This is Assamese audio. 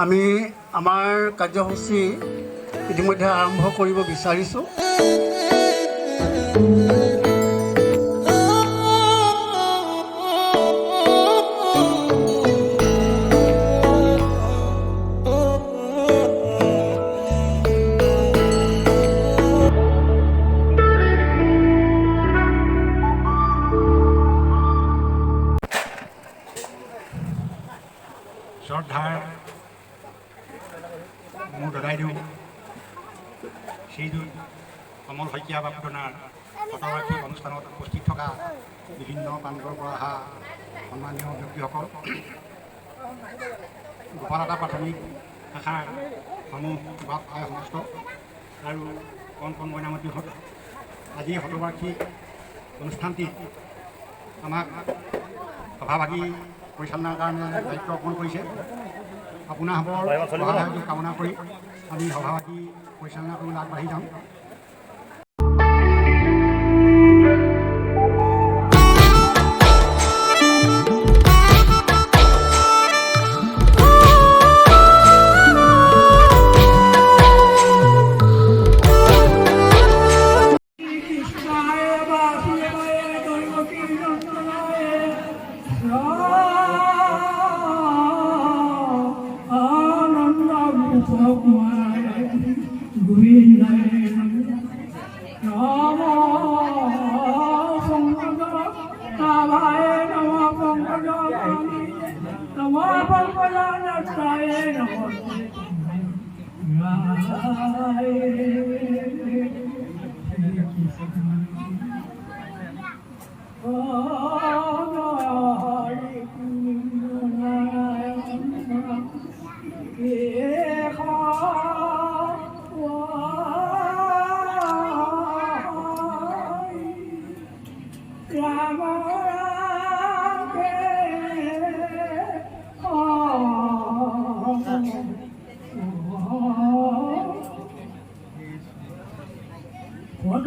আমি আমাৰ কাৰ্যসূচী ইতিমধ্যে আৰম্ভ কৰিব বিচাৰিছোঁ। শ্ৰদ্ধাৰ মোৰ দদাইদেউ শ্ৰীযুত কমল শইকীয়া বাপুদনাৰ শতবাৰ্ষিক অনুষ্ঠানত উপস্থিত থকা বিভিন্ন প্ৰান্তৰ পৰা অহা সন্মানীয় ব্যক্তিসকল, গোপালতা প্ৰাথমিক শাখাৰ সমূহ বাপ আই সমস্ত আৰু কণ কণ মইনামতীহঁত, আজি শতবাৰ্ষিক অনুষ্ঠানটি আমাক সভাভাগী পৰিচালনাৰ কাৰণে দায়িত্ব অৰ্পণ কৰিছে। আপোনাসৱৰ সহায় কামনা কৰি আমি সভাভাগী পৰিচালনা কৰিবলৈ আগবাঢ়ি যাম। What